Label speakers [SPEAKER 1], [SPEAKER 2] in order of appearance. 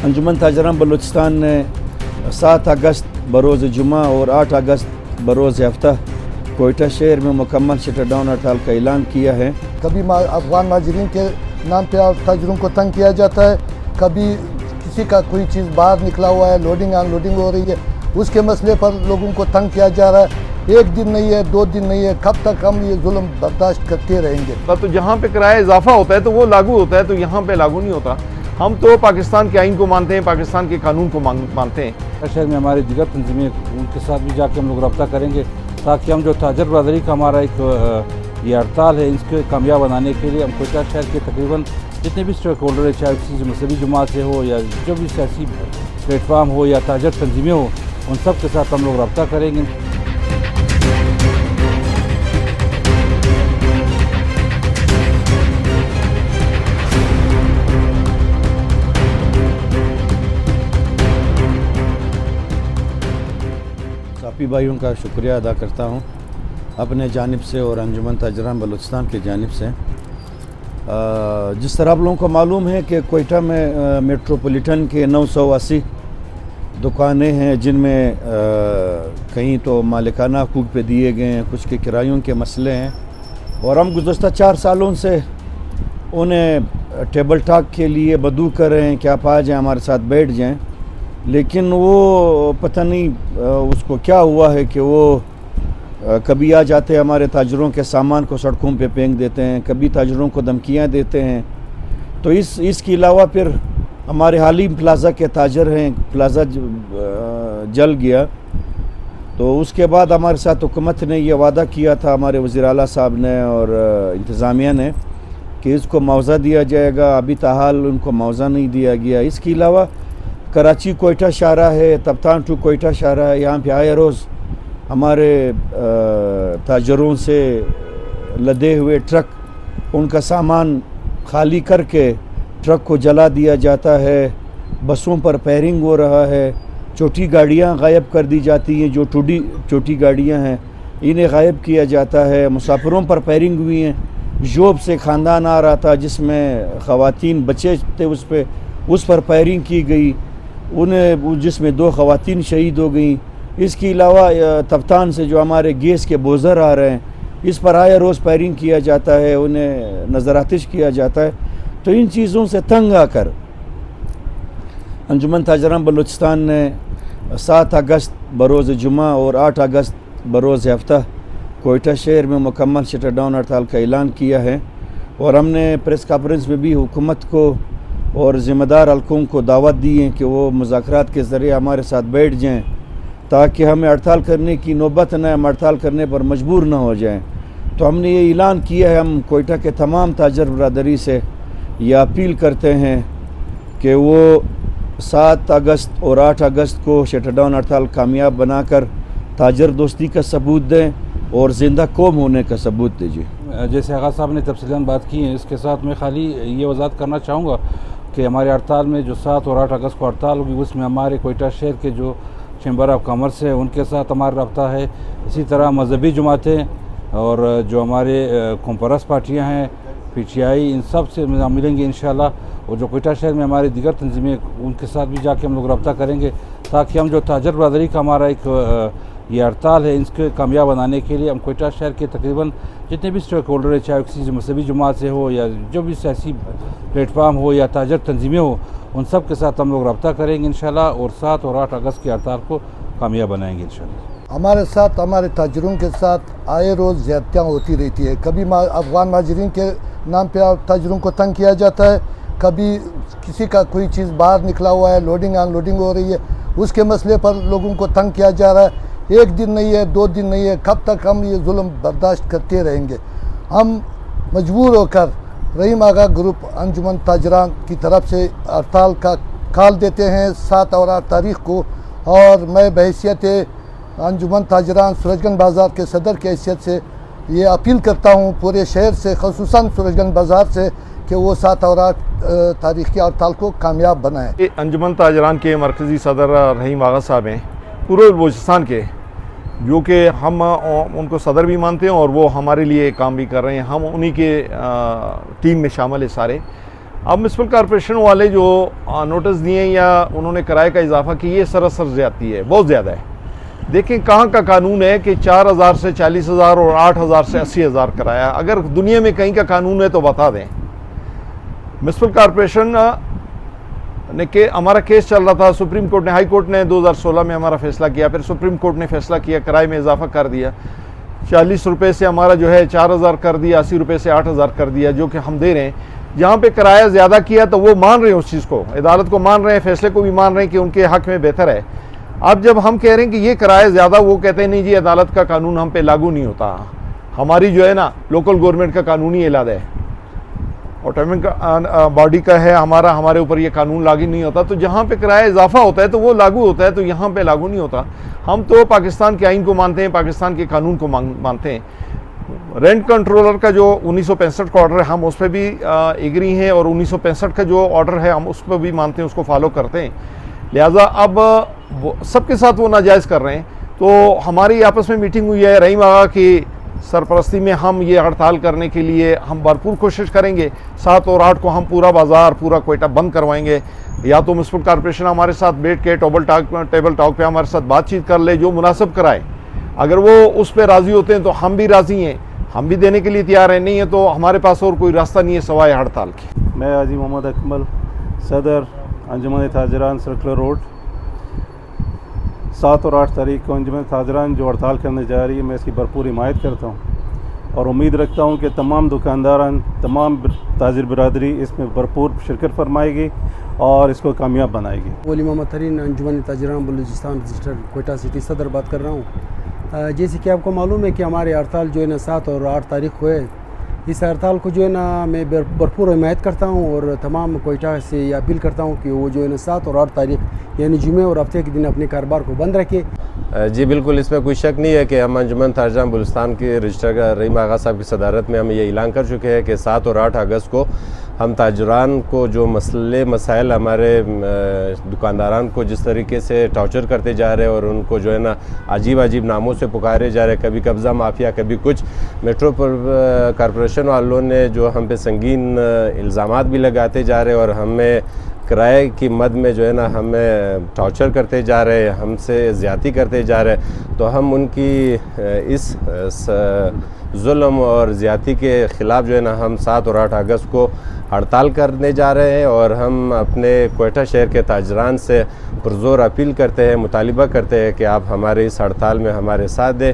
[SPEAKER 1] अंजुमन ताजरान बलूचिस्तान ने 7 अगस्त बरोज़ जुमा और 8 अगस्त बरोज़ हफ्ता कोयटा शहर में मुकम्मल शटरडाउन हड़ताल का ऐलान किया है।
[SPEAKER 2] कभी अफगान महाजरीन के नाम पे ताजरों को तंग किया जाता है, कभी किसी का कोई चीज़ बाहर निकला हुआ है, लोडिंग अनलोडिंग हो रही है, उसके मसले पर लोगों को तंग किया जा रहा है। एक दिन नहीं है, 2 दिन नहीं है, कब तक हम ये जुल्म बर्दाश्त करते रहेंगे।
[SPEAKER 3] तो जहाँ पे किराया इजाफा होता है तो वो लागू होता है, तो यहाँ पे लागू नहीं होता। हम तो पाकिस्तान के आइन को मानते हैं, पाकिस्तान के कानून को मानते हैं।
[SPEAKER 4] शहर में हमारे दिगर तंजीमें, उनके साथ भी जाके हम लोग रब्ता करेंगे ताकि हम जो ताजर बरदरी का हमारा एक ये हड़ताल है, इसके कामयाब बनाने के लिए हम कोयटा शहर के तकरीबन जितने भी स्टेक होल्डर है, चाहे किसी मजहबी जमात से हो या जो भी सियासी प्लेटफार्म हो या ताजर तंजीमें हो, उन सब के साथ हम लोग रब्ता करेंगे।
[SPEAKER 1] साफी भाइयों का शुक्रिया अदा करता हूँ अपने जानिब से और अंजुमन ताजरान बलूचिस्तान की जानिब से। जिस तरह आप लोगों को मालूम है कि कोयटा में मेट्रोपॉलिटन के 980 दुकानें हैं, जिनमें कहीं तो मालिकाना हकूक़ पे दिए गए हैं, कुछ के किरायों के मसले हैं, और हम गुज़श्ता 4 सालों से उन्हें टेबल टॉक के लिए बदू कर रहे हैं कि आप आ जाएँ, हमारे साथ बैठ जाएँ, लेकिन वो पता नहीं उसको क्या हुआ है कि वो कभी आ जाते हैं, हमारे ताजरों के सामान को सड़कों पे फेंक देते हैं, कभी ताजरों को धमकियाँ देते हैं। तो इसके अलावा फिर हमारे हालिम प्लाज़ा के ताजर हैं, प्लाज़ा जल गया, तो उसके बाद हमारे साथ हुकूमत ने ये वादा किया था, हमारे वज़ीर आला साहब ने और इंतज़ामिया ने, कि इसको मुआवज़ा दिया जाएगा। अभी ताहाल उनको मुआवज़ा नहीं दिया गया। इसके अलावा कराची कोयटा शाहरा है, तप्तान टू कोयटा शाहरा है, यहाँ पे आए रोज़ हमारे ताजरों से लदे हुए ट्रक, उनका सामान खाली करके ट्रक को जला दिया जाता है। बसों पर फायरिंग हो रहा है, छोटी गाड़ियाँ गायब कर दी जाती हैं, जो छोटी गाड़ियाँ हैं इन्हें गायब किया जाता है। मुसाफिरों पर फायरिंग हुई हैं। जोब से ख़ानदान आ रहा था जिसमें ख़वातीन बच्चे थे, उस पर फायरिंग की गई, जिसमें 2 ख़वातीन शहीद हो गई। इसके अलावा तफ्तान से जो हमारे गैस के बोझर आ रहे हैं, इस पर आया रोज़ फायरिंग किया जाता है, उन्हें नज़रातिश किया जाता है। तो इन चीज़ों से तंग आकर अंजुमन ताजरान बलूचिस्तान ने 7 अगस्त बरोज़ जुमा और 8 अगस्त बरोज़ हफ्ता कोयटा शहर में मुकम्मल शटरडाउन हड़ताल का ऐलान किया है। और हमने प्रेस कॉन्फ्रेंस में भी हुकूमत को और ज़िम्मेदार हल्कों को दावत दी है कि वो मुज़ाकरात के ज़रिए हमारे साथ बैठ जाएं, ताकि हमें हड़ताल करने की नौबत न, हम हड़ताल करने पर मजबूर न हो जाएं। तो हमने ये ऐलान किया है, हम कोयटा के तमाम ताजर बरदरी से ये अपील करते हैं कि वो 7 अगस्त और 8 अगस्त को शटरडाउन हड़ताल कामयाब बनाकर ताजर दोस्ती का सबूत दें और ज़िंदा कौम होने का सबूत दीजिए।
[SPEAKER 4] जैसे आगा साहब ने तफसीलान बात की है, इसके साथ मैं खाली ये वजाहत करना चाहूँगा कि हमारे हड़ताल में जो 7 और 8 अगस्त को हड़ताल होगी, उसमें हमारे कोयटा शहर के जो चैम्बर ऑफ कॉमर्स है उनके साथ हमारा रब्ता है। इसी तरह मजहबी जमातें और जो हमारे कॉम्परस पार्टियाँ हैं, PTI, इन सब से मिलेंगे इंशाल्लाह। और जो कोयटा शहर में हमारे दिगर तंजीमें, उनके साथ भी जाके हम लोग रब्ता करेंगे ताकि हम जो ताजर बरदरी का हमारा एक ये हड़ताल है, इसके कामयाब बनाने के लिए हम कोयटा शहर के तकरीबन जितने भी स्टेक होल्डर है, चाहे किसी मजहबी जमात से हो या जो भी सियासी प्लेटफार्म हो या ताजर तंजीमें हो, उन सब के साथ हम लोग रब्ता करेंगे इंशाल्लाह और 7 और 8 अगस्त की हड़ताल को कामयाब बनाएंगे इंशाल्लाह।
[SPEAKER 2] हमारे साथ, हमारे ताजरों के साथ आए रोज़ ज़्यादतियाँ होती रहती है। कभी अफगान महाजरीन के नाम पे ताजरों को तंग किया जाता है, कभी किसी का कोई चीज़ बाहर निकला हुआ है, लोडिंग अनलोडिंग हो रही है, उसके मसले पर लोगों को तंग किया जा रहा है। एक दिन नहीं है, 2 दिन नहीं है, कब तक हम ये जुल्म बर्दाश्त करते रहेंगे। हम मजबूर होकर रहीम आगा ग्रुप अंजुमन ताजरान की तरफ से हड़ताल का कॉल देते हैं 7 और 8 तारीख को। और मैं बहैसियत अंजुमन ताजरान सूरजगंज बाज़ार के सदर की हैसियत से ये अपील करता हूँ पूरे शहर से, ख़ुसूसन सूरजगंज बाज़ार से, कि वो 7 और 8 तारीख की हड़ताल को कामयाब बनाएँ।
[SPEAKER 3] अंजुमन ताजरान के मरकज़ी सदर रहीम आगा साहब हैं, पूरे बलूचिस्तान के, जो कि हम उनको सदर भी मानते हैं और वो हमारे लिए काम भी कर रहे हैं। हम उन्हीं के टीम में शामिल है सारे। अब म्युनिसिपल कॉरपोरेशन वाले जो नोटिस दिए या उन्होंने किराए का इजाफा किया, ये सरासर ज्यादती है, बहुत ज़्यादा है। देखें कहाँ का कानून है कि 4,000 से 40,000 और 8,000 से 80,000 किराया। अगर दुनिया में कहीं का कानून है तो बता दें। म्युनिसिपल कॉरपोरेशन ने के हमारा केस चल रहा था, सुप्रीम कोर्ट ने, हाई कोर्ट ने 2016 में हमारा फैसला किया, फिर सुप्रीम कोर्ट ने फैसला किया, किराए में इजाफा कर दिया, 40 रुपये से हमारा जो है 4,000 कर दिया, 80 रुपये से 8,000 कर दिया, जो कि हम दे रहे हैं। जहाँ पे किराया ज़्यादा किया तो वो मान रहे हैं उस चीज़ को, अदालत को मान रहे हैं, फैसले को भी मान रहे हैं कि उनके हक़ में बेहतर है। अब जब हम कह रहे हैं कि ये किराया ज़्यादा, वो कहते हैं नहीं जी अदालत का कानून हम पे लागू नहीं होता, हमारी जो है ना लोकल गवर्नमेंट का कानूनी इलादा है, ऑटोनॉमिक बॉडी का है हमारा, हमारे ऊपर ये कानून लागू नहीं होता। तो जहाँ पे किराया इजाफा होता है तो वो लागू होता है, तो यहाँ पे लागू नहीं होता। हम तो पाकिस्तान के आइन को मानते हैं, पाकिस्तान के कानून को मानते हैं। रेंट कंट्रोलर का जो 1965 का ऑर्डर है, हम उस पर भी एग्री हैं, और 1965 का जो ऑर्डर है हम उस पर भी मानते हैं, उसको फॉलो करते हैं। लिहाजा अब सबके साथ वो नाजायज़ कर रहे हैं। तो हमारी आपस में मीटिंग हुई है, रहीम आगा की सरपरस्ती में हम ये हड़ताल करने के लिए हम भरपूर कोशिश करेंगे। 7 और 8 को हम पूरा बाज़ार, पूरा क्वेटा बंद करवाएंगे। या तो म्युनिसिपल कॉरपोरेशन हमारे साथ बैठ के टेबल टॉक पे हमारे साथ बातचीत कर ले, जो मुनासिब कराए। अगर वो उस पर राज़ी होते हैं तो हम भी राज़ी हैं, हम भी देने के लिए तैयार हैं। नहीं है तो हमारे पास और कोई रास्ता नहीं है सवाए हड़ताल के।
[SPEAKER 5] मैं हाजी मोहम्मद अकमल, सदर अंजुमन ताजरान सर्कुलर रोड। 7 और 8 तारीख को अंजुमन ताजरान जो हड़ताल करने जा रही है, मैं इसकी भरपूर हिमायत करता हूँ और उम्मीद रखता हूँ कि तमाम दुकानदारान, तमाम ताजिर बरदरी इसमें भरपूर शिरकत फरमाएगी और इसको कामयाब बनाएगी।
[SPEAKER 6] वली मोहम्मद तरीन, अंजुमन ताजरान बलूचिस्तान रजिस्टर क्वेटा सिटी सदर बात कर रहा हूँ। जैसे कि आपको मालूम है कि हमारे हड़ताल जो है ना 7 और 8 तारीख को है। इस हड़ताल को जो है ना मैं भरपूर हिमायत करता हूँ और तमाम क्वेटा से ये अपील करता हूँ कि वो जो है ना 7 और 8 तारीख यानी जुमे और हफ्ते के दिन अपने कारोबार को बंद रखे।
[SPEAKER 7] जी बिल्कुल, इसमें कोई शक नहीं है कि हम अंजुमन ताजरान बलूचिस्तान के रजिस्ट्रार रहीम आगा साहब की सदारत में हम ये ऐलान कर चुके हैं कि 7 और 8 अगस्त को हम ताजरान को जो मसाइल हमारे दुकानदारान को जिस तरीके से टॉर्चर करते जा रहे हैं और उनको जो है ना अजीब नामों से पुकारे जा रहे हैं, कभी कब्ज़ा माफिया, कभी कुछ, मेट्रो कॉरपोरेशन वालों ने जो हम पे संगीन इल्ज़ामात भी लगाते जा रहे हैं और हमें किराए की मद में जो है ना हमें टॉर्चर करते जा रहे हैं, हमसे ज़्यादती करते जा रहे हैं। तो हम उनकी इस जुल्म और ज़्यादती के ख़िलाफ़ जो है ना हम 7 और 8 अगस्त को हड़ताल करने जा रहे हैं और हम अपने क्वेटा शहर के ताजरान से पुरज़ोर अपील करते हैं, मुतालिबा करते हैं कि आप हमारे इस हड़ताल में हमारे साथ दें।